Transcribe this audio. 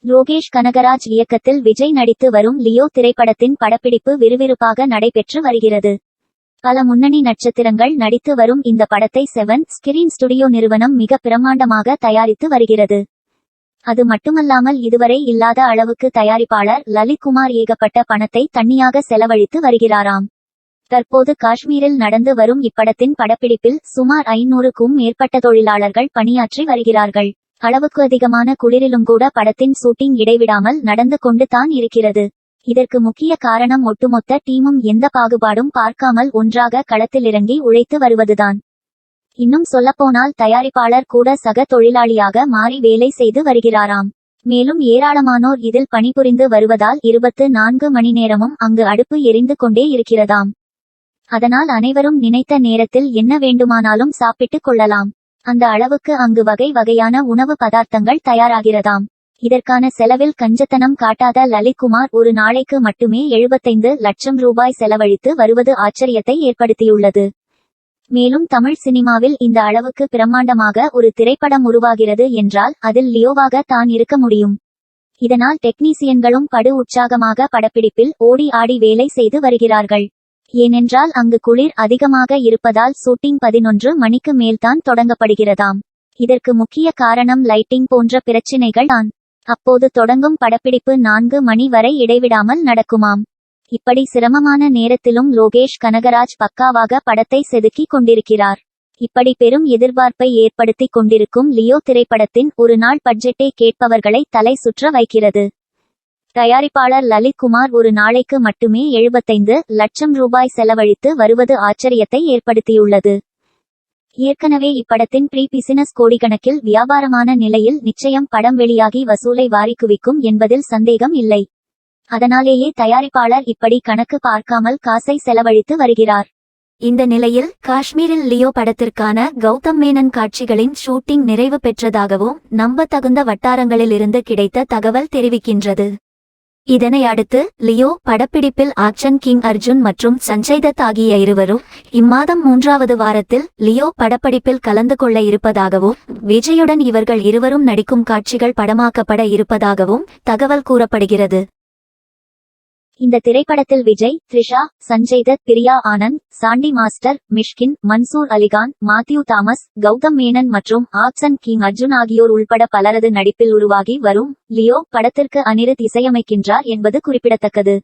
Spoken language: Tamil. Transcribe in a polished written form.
லோகேஷ் கனகராஜ் இயக்கத்தில் விஜய் நடித்து வரும் லியோ திரைப்படத்தின் படப்பிடிப்பு விறுவிறுப்பாக நடைபெற்று வருகிறது. பல முன்னணி நட்சத்திரங்கள் நடித்து வரும் இந்த படத்தை 7 ஸ்கிரீன் ஸ்டுடியோ நிறுவனம் மிக பிரமாண்டமாக தயாரித்து வருகிறது. அது மட்டுமல்லாமல் இதுவரை இல்லாத அளவுக்கு தயாரிப்பாளர் லலித் குமார் ஏகப்பட்ட பணத்தை தண்ணியாக செலவழித்து வருகிறாராம். தற்போது காஷ்மீரில் நடந்து வரும் இப்படத்தின் படப்பிடிப்பில் சுமார் 500க்கும் மேற்பட்ட தொழிலாளர்கள் பணியாற்றி வருகிறார்கள். அளவுக்கு அதிகமான குளிரிலும் கூட படத்தின் ஷூட்டிங் இடைவிடாமல் நடந்து கொண்டு தான் இருக்கிறது. இதற்கு முக்கிய காரணம் ஒட்டுமொத்த டீமும் எந்த பாகுபாடும் பார்க்காமல் ஒன்றாக களத்திலிறங்கி உழைத்து வருவதுதான். இன்னும் சொல்லப்போனால் தயாரிப்பாளர் கூட சக தொழிலாளியாக மாறி வேலை செய்து வருகிறாராம். மேலும் ஏராளமானோர் இதில் பணிபுரிந்து வருவதால் 24 மணி நேரமும் அங்கு அடுப்பு எரிந்து கொண்டே இருக்கிறதாம். அதனால் அனைவரும் நினைத்த நேரத்தில் என்ன வேண்டுமானாலும் சாப்பிட்டுக் கொள்ளலாம். அந்த அளவுக்கு அங்கு வகை வகையான உணவு பதார்த்தங்கள் தயாராகிறதாம். இதற்கான செலவில் கஞ்சத்தனம் காட்டாத லலித் குமார் ஒரு நாளைக்கு மட்டுமே 75 லட்சம் ரூபாய் செலவழித்து வருவது ஆச்சரியத்தை ஏற்படுத்தியுள்ளது. மேலும் தமிழ் சினிமாவில் இந்த அளவுக்கு பிரம்மாண்டமாக ஒரு திரைப்படம் உருவாகிறது என்றால் அதில் லியோவாக தான் இருக்க முடியும். இதனால் டெக்னீசியன்களும் படு உற்சாகமாக படப்பிடிப்பில் ஓடி ஆடி வேலை செய்து வருகிறார்கள். ஏனென்றால் அங்கு குளிர் அதிகமாக இருப்பதால் ஷூட்டிங் 11 மணிக்கு மேல்தான் தொடங்கப்படுகிறதாம். இதற்கு முக்கிய காரணம் லைட்டிங் போன்ற பிரச்சினைகள் தான். அப்போது தொடங்கும் படப்பிடிப்பு 4 மணி வரை இடைவிடாமல் நடக்குமாம். இப்படி சிரமமான நேரத்திலும் லோகேஷ் கனகராஜ் பக்காவாக படத்தை செதுக்கி கொண்டிருக்கிறார். இப்படி பெரும் எதிர்பார்ப்பை ஏற்படுத்தி கொண்டிருக்கும் லியோ திரைப்படத்தின் ஒரு நாள் பட்ஜெட்டை கேட்பவர்களை தலை சுற்ற வைக்கிறது. தயாரிப்பாளர் லலித் குமார் ஒரு நாளைக்கு மட்டுமே 75 லட்சம் ரூபாய் செலவழித்து வருவது ஆச்சரியத்தை ஏற்படுத்தியுள்ளது. ஏற்கனவே இப்படத்தின் ப்ரீ பிசினஸ் கோடிக்கணக்கில் வியாபாரமான நிலையில் நிச்சயம் படம் வெளியாகி வசூலை வாரி குவிக்கும் என்பதில் சந்தேகம் இல்லை. அதனாலேயே தயாரிப்பாளர் இப்படி கணக்கு பார்க்காமல் காசை செலவழித்து வருகிறார். இந்த நிலையில் காஷ்மீரில் லியோ படத்திற்கான கௌதம் மேனன் காட்சிகளின் ஷூட்டிங் நிறைவு பெற்றதாகவும் நம்பத்தகுந்த வட்டாரங்களிலிருந்து கிடைத்த தகவல் தெரிவிக்கின்றது. இதனை அடுத்து லியோ படப்பிடிப்பில் ஆக்ஷன் கிங் அர்ஜுன் மற்றும் சஞ்சய் தத் ஆகிய இருவரும் இம்மாதம் 3வது வாரத்தில் லியோ படப்பிடிப்பில் கலந்து கொள்ள இருப்பதாகவும் விஜயுடன் இவர்கள் இருவரும் நடிக்கும் காட்சிகள் படமாக்கப்பட இருப்பதாகவும் தகவல் கூறப்படுகிறது. இந்த திரைப்படத்தில் விஜய், த்ரிஷா, சஞ்சய் தத், பிரியா ஆனந்த், சாண்டி மாஸ்டர், மிஷ்கின், மன்சூர் அலிகான், மாத்யூ தாமஸ், கௌதம் மேனன் மற்றும் ஆக்ஷன் கிங் அர்ஜுன் ஆகியோர் உள்பட பலரது நடிப்பில் உருவாகி வரும் லியோ படத்திற்கு அனிருத் இசையமைக்கின்றார் என்பது குறிப்பிடத்தக்கது.